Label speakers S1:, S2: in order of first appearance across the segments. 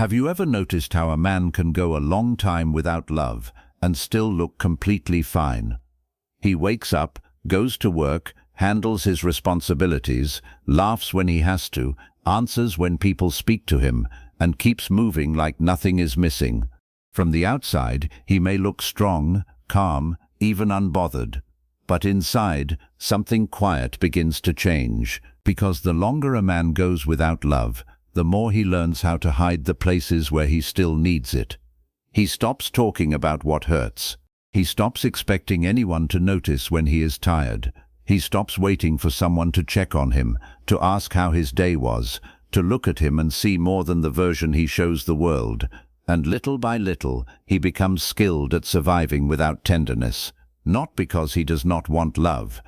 S1: Have you ever noticed how a man can go a long time without love and still look completely fine? He wakes up, goes to work, handles his responsibilities, laughs when he has to, answers when people speak to him, and keeps moving like nothing is missing. From the outside, he may look strong, calm, even unbothered. But inside, something quiet begins to change, because the longer a man goes without love, the more he learns how to hide the places where he still needs it. He stops talking about what hurts. He stops expecting anyone to notice when he is tired. He stops waiting for someone to check on him, to ask how his day was, to look at him and see more than the version he shows the world. And little by little, he becomes skilled at surviving without tenderness. Not because he does not want love,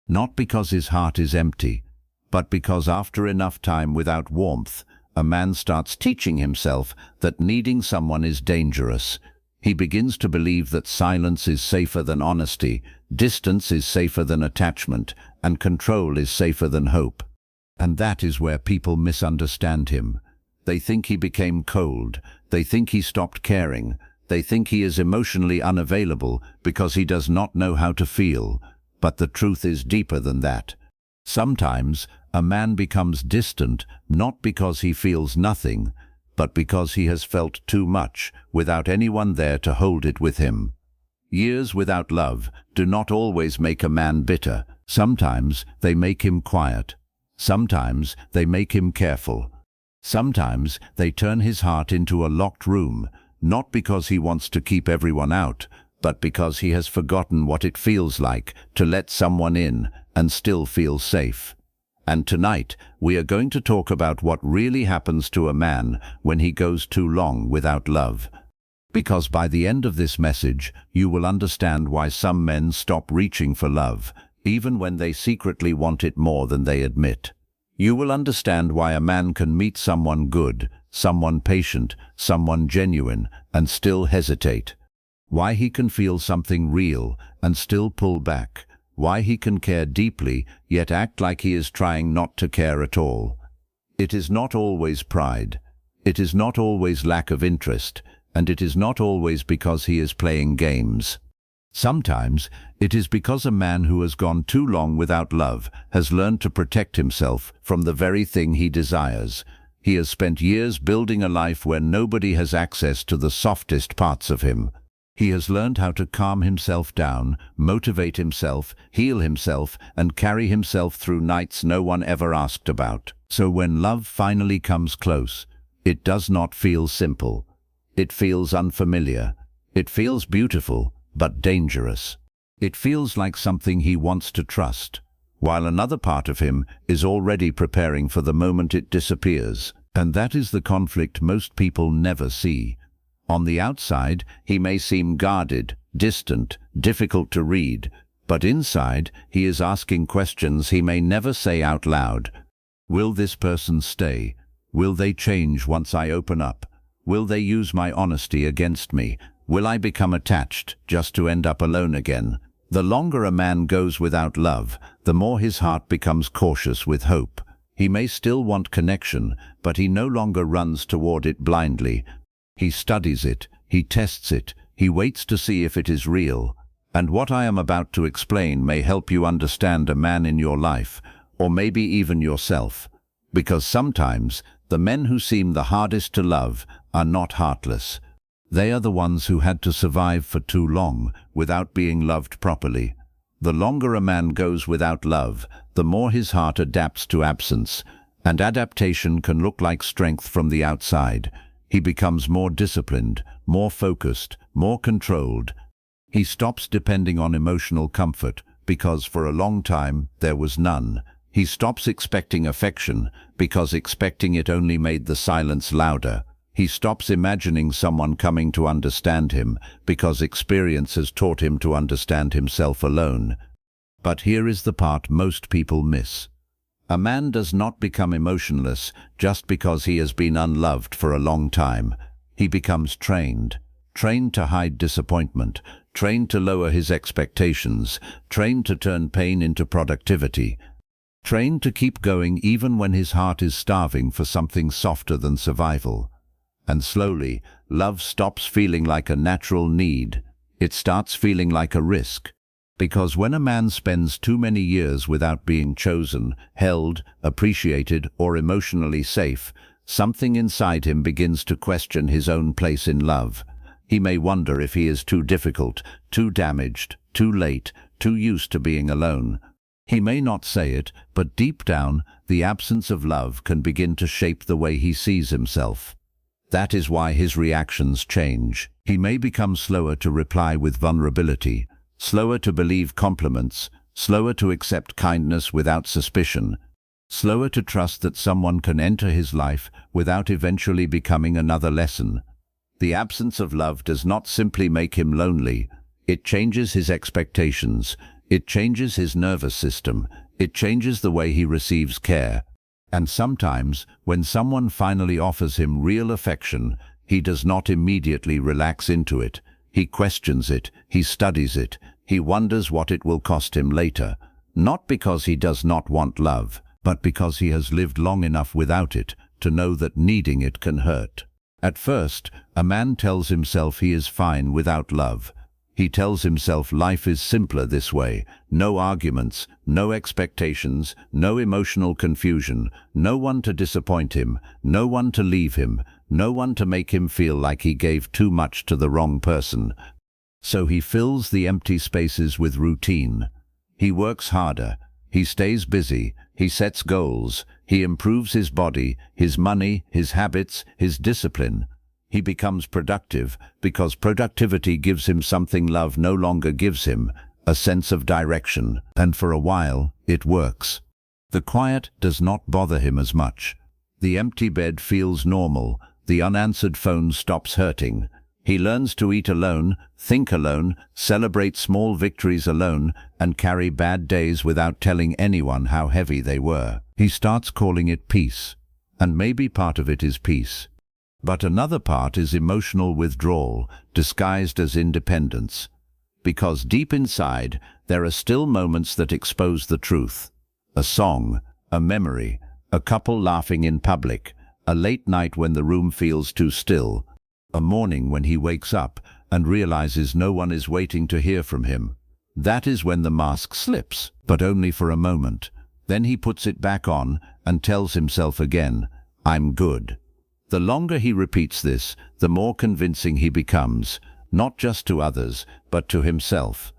S1: not because his heart is empty, but because after enough time without warmth, a man starts teaching himself that needing someone is dangerous. He begins to believe that silence is safer than honesty, distance is safer than attachment, and control is safer than hope. And that is where people misunderstand him. They think he became cold. They think he stopped caring. They think he is emotionally unavailable because he does not know how to feel. But the truth is deeper than that. Sometimes a man becomes distant not because he feels nothing, but because he has felt too much without anyone there to hold it with him. Years without love do not always make a man bitter. Sometimes they make him quiet. Sometimes they make him careful. Sometimes they turn his heart into a locked room, not because he wants to keep everyone out, but because he has forgotten what it feels like to let someone in and still feel safe. And tonight, we are going to talk about what really happens to a man when he goes too long without love. Because by the end of this message, you will understand why some men stop reaching for love, even when they secretly want it more than they admit. You will understand why a man can meet someone good, someone patient, someone genuine, and still hesitate. Why he can feel something real and still pull back. Why he can care deeply, yet act like he is trying not to care at all. It is not always pride. It is not always lack of interest, and it is not always because he is playing games. Sometimes it is because a man who has gone too long without love has learned to protect himself from the very thing he desires. He has spent years building a life where nobody has access to the softest parts of him. He has learned how to calm himself down, motivate himself, heal himself, and carry himself through nights no one ever asked about. So when love finally comes close, it does not feel simple. It feels unfamiliar. It feels beautiful, but dangerous. It feels like something he wants to trust, while another part of him is already preparing for the moment it disappears. And that is the conflict most people never see. On the outside, he may seem guarded, distant, difficult to read, but inside, he is asking questions he may never say out loud. Will this person stay? Will they change once I open up? Will they use my honesty against me? Will I become attached just to end up alone again? The longer a man goes without love, the more his heart becomes cautious with hope. He may still want connection, but he no longer runs toward it blindly. He studies it, he tests it, he waits to see if it is real. And what I am about to explain may help you understand a man in your life, or maybe even yourself. Because sometimes, the men who seem the hardest to love are not heartless. They are the ones who had to survive for too long without being loved properly. The longer a man goes without love, the more his heart adapts to absence, and adaptation can look like strength from the outside. He becomes more disciplined, more focused, more controlled. He stops depending on emotional comfort, because for a long time there was none. He stops expecting affection, because expecting it only made the silence louder. He stops imagining someone coming to understand him, because experience has taught him to understand himself alone. But here is the part most people miss. A man does not become emotionless just because he has been unloved for a long time. He becomes trained to hide disappointment, trained to lower his expectations, trained to turn pain into productivity, trained to keep going even when his heart is starving for something softer than survival. And slowly, love stops feeling like a natural need. It starts feeling like a risk. Because when a man spends too many years without being chosen, held, appreciated, or emotionally safe, something inside him begins to question his own place in love. He may wonder if he is too difficult, too damaged, too late, too used to being alone. He may not say it, but deep down, the absence of love can begin to shape the way he sees himself. That is why his reactions change. He may become slower to reply with vulnerability, slower to believe compliments, slower to accept kindness without suspicion, slower to trust that someone can enter his life without eventually becoming another lesson. The absence of love does not simply make him lonely. It changes his expectations. It changes his nervous system. It changes the way he receives care. And sometimes, when someone finally offers him real affection, he does not immediately relax into it. He questions it, he studies it, he wonders what it will cost him later. Not because he does not want love, but because he has lived long enough without it to know that needing it can hurt. At first, a man tells himself he is fine without love. He tells himself life is simpler this way. No arguments, no expectations, no emotional confusion, no one to disappoint him, no one to leave him, no one to make him feel like he gave too much to the wrong person. So he fills the empty spaces with routine. He works harder. He stays busy. He sets goals. He improves his body, his money, his habits, his discipline. He becomes productive because productivity gives him something love no longer gives him, a sense of direction. And for a while, it works. The quiet does not bother him as much. The empty bed feels normal. The unanswered phone stops hurting. He learns to eat alone, think alone, celebrate small victories alone, and carry bad days without telling anyone how heavy they were. He starts calling it peace. And maybe part of it is peace. But another part is emotional withdrawal, disguised as independence. Because deep inside, there are still moments that expose the truth. A song, a memory, a couple laughing in public, a late night when the room feels too still, a morning when he wakes up and realizes no one is waiting to hear from him. That is when the mask slips, but only for a moment. Then he puts it back on and tells himself again, "I'm good." The longer he repeats this, the more convincing he becomes, not just to others, but to himself.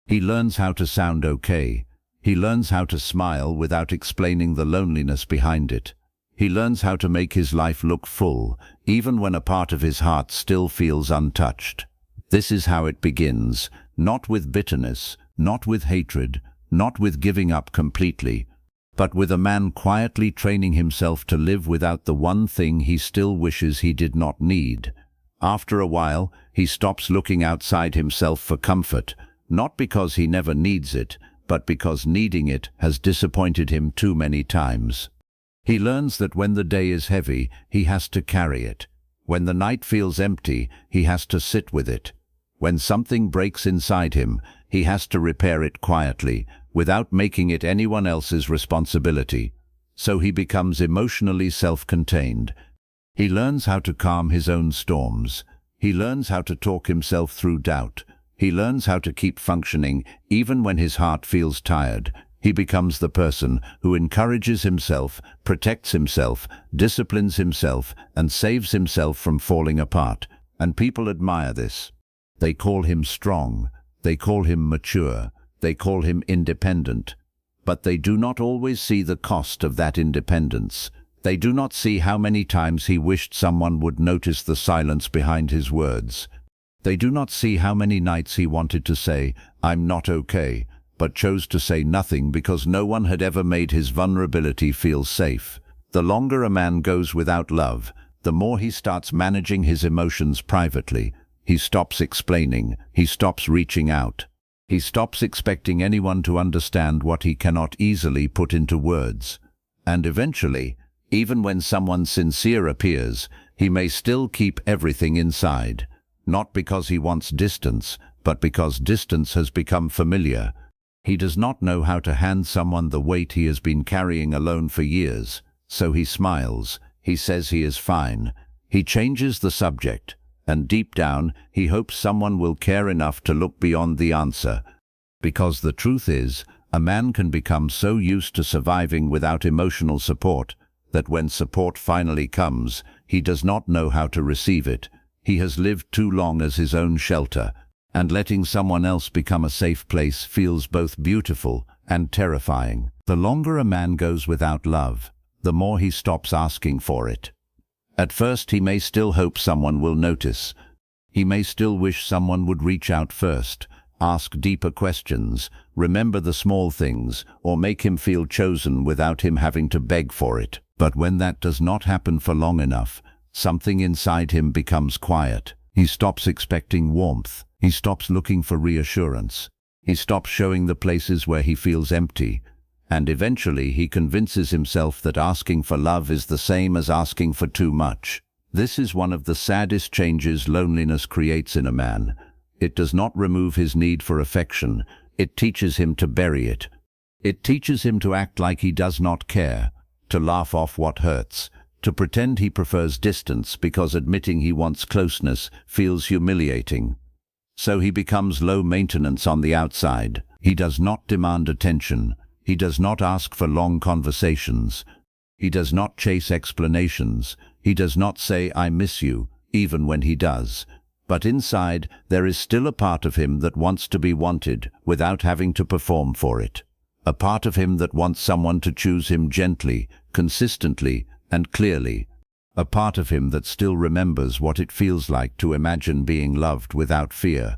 S1: He learns how to sound okay. He learns how to smile without explaining the loneliness behind it. He learns how to make his life look full, even when a part of his heart still feels untouched. This is how it begins, not with bitterness, not with hatred, not with giving up completely, but with a man quietly training himself to live without the one thing he still wishes he did not need. After a while, he stops looking outside himself for comfort, not because he never needs it, but because needing it has disappointed him too many times. He learns that when the day is heavy, he has to carry it. When the night feels empty, he has to sit with it. When something breaks inside him, he has to repair it quietly, without making it anyone else's responsibility. So he becomes emotionally self-contained. He learns how to calm his own storms. He learns how to talk himself through doubt. He learns how to keep functioning even when his heart feels tired. He becomes the person who encourages himself, protects himself, disciplines himself, and saves himself from falling apart. And people admire this. They call him strong. They call him mature. They call him independent. But they do not always see the cost of that independence. They do not see how many times he wished someone would notice the silence behind his words. They do not see how many nights he wanted to say, "I'm not okay," but chose to say nothing because no one had ever made his vulnerability feel safe. The longer a man goes without love, the more he starts managing his emotions privately. He stops explaining. He stops reaching out. He stops expecting anyone to understand what he cannot easily put into words. And eventually, even when someone sincere appears, he may still keep everything inside. Not because he wants distance, but because distance has become familiar. He does not know how to hand someone the weight he has been carrying alone for years. So he smiles. He says he is fine. He changes the subject, and deep down, he hopes someone will care enough to look beyond the answer. Because the truth is, a man can become so used to surviving without emotional support that when support finally comes, he does not know how to receive it. He has lived too long as his own shelter, and letting someone else become a safe place feels both beautiful and terrifying. The longer a man goes without love, the more he stops asking for it. At first, he may still hope someone will notice. He may still wish someone would reach out first, ask deeper questions, remember the small things, or make him feel chosen without him having to beg for it. But when that does not happen for long enough, something inside him becomes quiet. He stops expecting warmth. He stops looking for reassurance. He stops showing the places where he feels empty. And eventually he convinces himself that asking for love is the same as asking for too much. This is one of the saddest changes loneliness creates in a man. It does not remove his need for affection. It teaches him to bury it. It teaches him to act like he does not care, to laugh off what hurts, to pretend he prefers distance because admitting he wants closeness feels humiliating. So he becomes low maintenance on the outside. He does not demand attention. He does not ask for long conversations. He does not chase explanations. He does not say, "I miss you," even when he does. But inside, there is still a part of him that wants to be wanted without having to perform for it. A part of him that wants someone to choose him gently, consistently, and clearly. A part of him that still remembers what it feels like to imagine being loved without fear.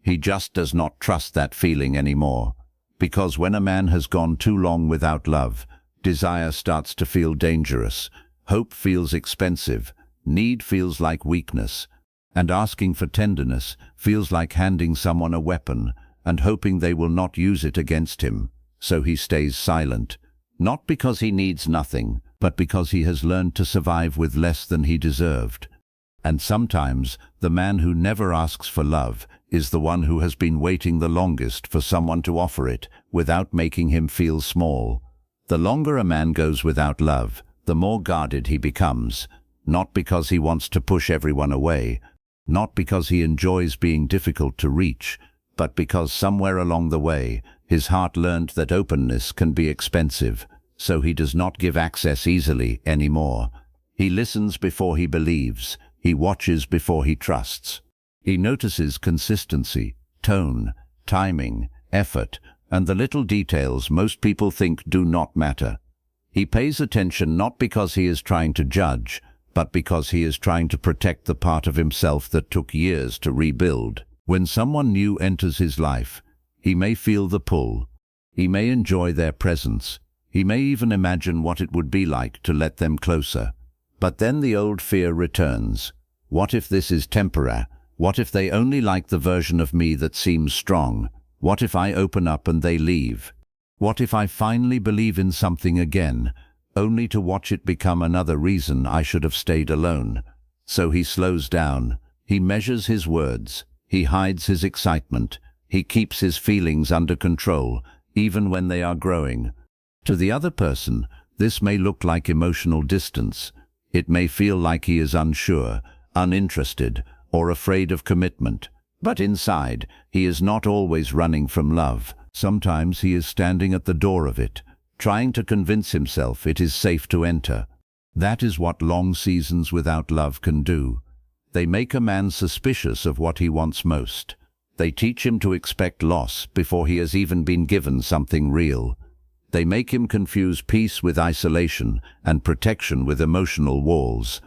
S1: He just does not trust that feeling anymore. Because when a man has gone too long without love, desire starts to feel dangerous, hope feels expensive, need feels like weakness, and asking for tenderness feels like handing someone a weapon and hoping they will not use it against him. So he stays silent, not because he needs nothing, but because he has learned to survive with less than he deserved. And sometimes the man who never asks for love is the one who has been waiting the longest for someone to offer it without making him feel small. The longer a man goes without love, the more guarded he becomes, not because he wants to push everyone away, not because he enjoys being difficult to reach, but because somewhere along the way, his heart learned that openness can be expensive, so he does not give access easily anymore. He listens before he believes. He watches before he trusts. He notices consistency, tone, timing, effort, and the little details most people think do not matter. He pays attention not because he is trying to judge, but because he is trying to protect the part of himself that took years to rebuild. When someone new enters his life, he may feel the pull. He may enjoy their presence. He may even imagine what it would be like to let them closer. But then the old fear returns. What if this is temporary? What if they only like the version of me that seems strong? What if I open up and they leave? What if I finally believe in something again, only to watch it become another reason I should have stayed alone? So he slows down. He measures his words. He hides his excitement. He keeps his feelings under control, even when they are growing. To the other person, this may look like emotional distance. It may feel like he is unsure, uninterested, or afraid of commitment. But inside, he is not always running from love. Sometimes he is standing at the door of it, trying to convince himself it is safe to enter. That is what long seasons without love can do. They make a man suspicious of what he wants most. They teach him to expect loss before he has even been given something real. They make him confuse peace with isolation and protection with emotional walls.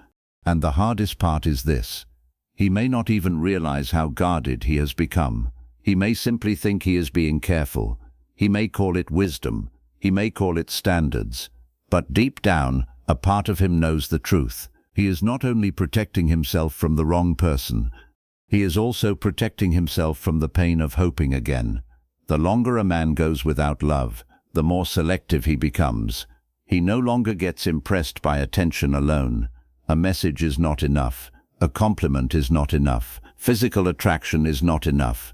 S1: And the hardest part is this. He may not even realize how guarded he has become. He may simply think he is being careful. He may call it wisdom. He may call it standards. But deep down, a part of him knows the truth. He is not only protecting himself from the wrong person, he is also protecting himself from the pain of hoping again. The longer a man goes without love, the more selective he becomes. He no longer gets impressed by attention alone. A message is not enough. A compliment is not enough. Physical attraction is not enough.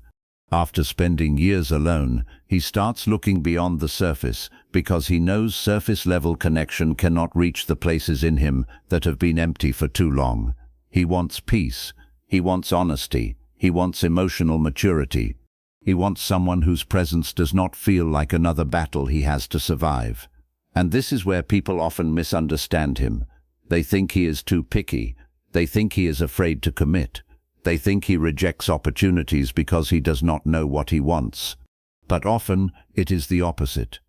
S1: After spending years alone, he starts looking beyond the surface because he knows surface-level connection cannot reach the places in him that have been empty for too long. He wants peace. He wants honesty. He wants emotional maturity. He wants someone whose presence does not feel like another battle he has to survive. And this is where people often misunderstand him. They think he is too picky. They think he is afraid to commit. They think he rejects opportunities because he does not know what he wants. But often, it is the opposite.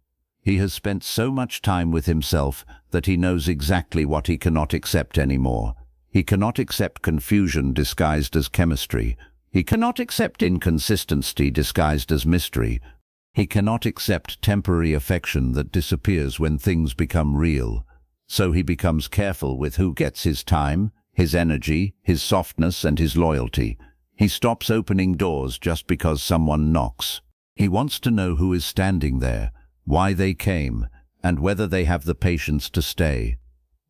S1: He has spent so much time with himself that he knows exactly what he cannot accept anymore. He cannot accept confusion disguised as chemistry. He cannot accept inconsistency disguised as mystery. He cannot accept temporary affection that disappears when things become real. So he becomes careful with who gets his time, his energy, his softness, and his loyalty. He stops opening doors just because someone knocks. He wants to know who is standing there, why they came, and whether they have the patience to stay.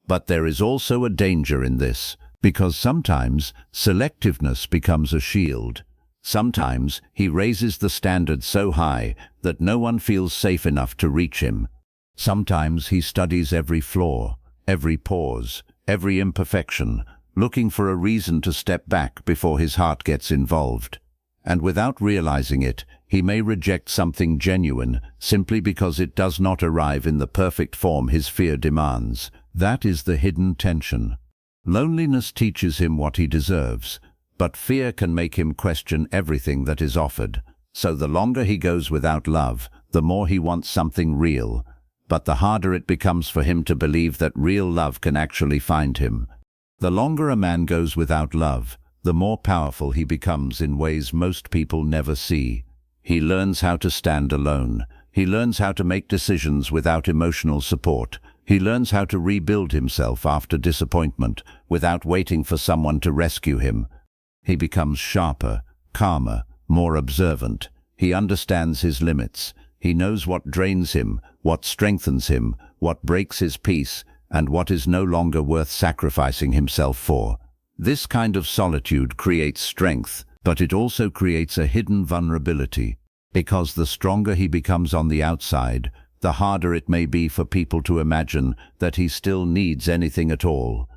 S1: But there is also a danger in this, because sometimes selectiveness becomes a shield. Sometimes he raises the standard so high that no one feels safe enough to reach him. Sometimes he studies every flaw, every pause, every imperfection, looking for a reason to step back before his heart gets involved. And without realizing it, he may reject something genuine simply because it does not arrive in the perfect form his fear demands. That is the hidden tension. Loneliness teaches him what he deserves, but fear can make him question everything that is offered. So the longer he goes without love, the more he wants something real. But the harder it becomes for him to believe that real love can actually find him. The longer a man goes without love, the more powerful he becomes in ways most people never see. He learns how to stand alone. He learns how to make decisions without emotional support. He learns how to rebuild himself after disappointment without waiting for someone to rescue him. He becomes sharper, calmer, more observant. He understands his limits. He knows what drains him, what strengthens him, what breaks his peace, and what is no longer worth sacrificing himself for. This kind of solitude creates strength, but it also creates a hidden vulnerability, because the stronger he becomes on the outside, the harder it may be for people to imagine that he still needs anything at all.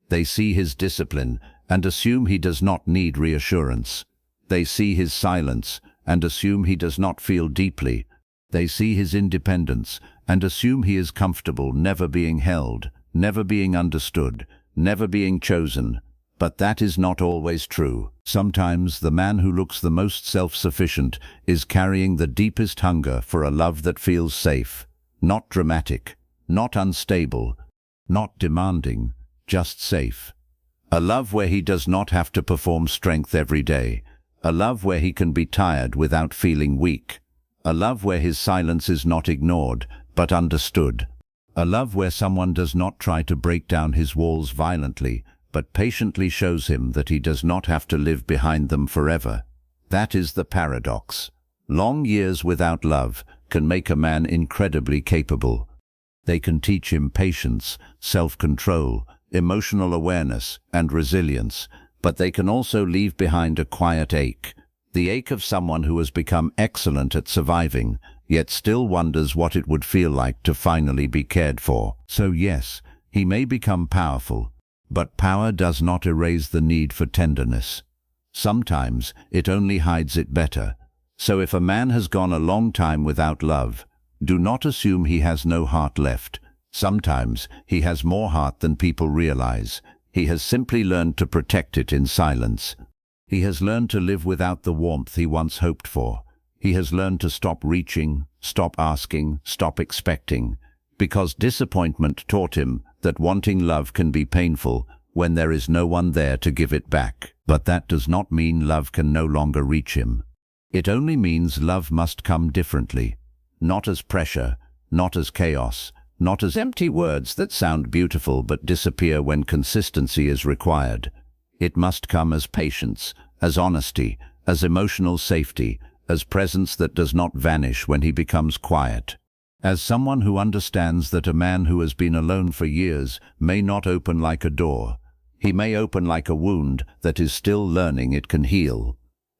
S1: They see his discipline and assume he does not need reassurance. They see his silence and assume he does not feel deeply. They see his independence and assume he is comfortable never being held, never being understood, never being chosen. But that is not always true. Sometimes the man who looks the most self-sufficient is carrying the deepest hunger for a love that feels safe, not dramatic, not unstable, not demanding, just safe. A love where he does not have to perform strength every day. A love where he can be tired without feeling weak. A love where his silence is not ignored, but understood. A love where someone does not try to break down his walls violently, but patiently shows him that he does not have to live behind them forever. That is the paradox. Long years without love can make a man incredibly capable. They can teach him patience, self-control, emotional awareness, and resilience, but they can also leave behind a quiet ache, the ache of someone who has become excellent at surviving, yet still wonders what it would feel like to finally be cared for. So yes, he may become powerful, but power does not erase the need for tenderness. Sometimes it only hides it better. So if a man has gone a long time without love, do not assume he has no heart left. Sometimes he has more heart than people realize. He has simply learned to protect it in silence. He has learned to live without the warmth he once hoped for. He has learned to stop reaching, stop asking, stop expecting, because disappointment taught him that wanting love can be painful when there is no one there to give it back. But that does not mean love can no longer reach him. It only means love must come differently, not as pressure, not as chaos, not as empty words that sound beautiful but disappear when consistency is required. It must come as patience, as honesty, as emotional safety, as presence that does not vanish when he becomes quiet. As someone who understands that a man who has been alone for years may not open like a door. He may open like a wound that is still learning it can heal.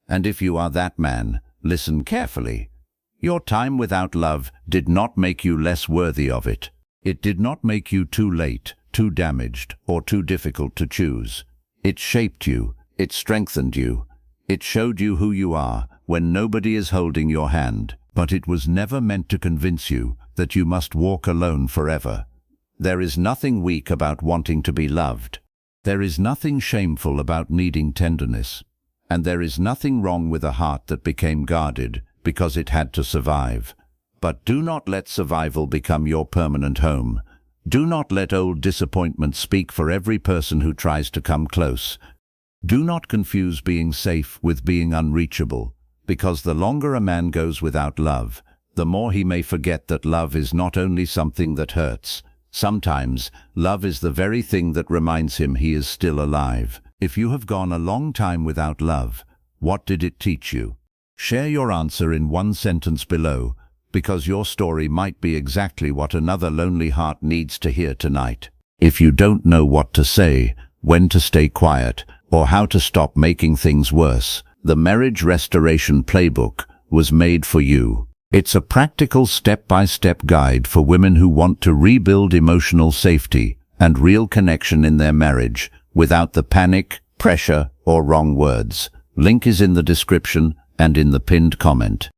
S1: And if you are that man, listen carefully. Your time without love did not make you less worthy of it. It did not make you too late, too damaged, or too difficult to choose. It shaped you. It strengthened you. It showed you who you are when nobody is holding your hand. But it was never meant to convince you that you must walk alone forever. There is nothing weak about wanting to be loved. There is nothing shameful about needing tenderness. And there is nothing wrong with a heart that became guarded because it had to survive. But do not let survival become your permanent home. Do not let old disappointment speak for every person who tries to come close. Do not confuse being safe with being unreachable, because the longer a man goes without love, the more he may forget that love is not only something that hurts. Sometimes, love is the very thing that reminds him he is still alive. If you have gone a long time without love, what did it teach you? Share your answer in one sentence below, because your story might be exactly what another lonely heart needs to hear tonight. If you don't know what to say, when to stay quiet, or how to stop making things worse, the Marriage Restoration Playbook was made for you. It's a practical step-by-step guide for women who want to rebuild emotional safety and real connection in their marriage without the panic, pressure, or wrong words. Link is in the description and in the pinned comment.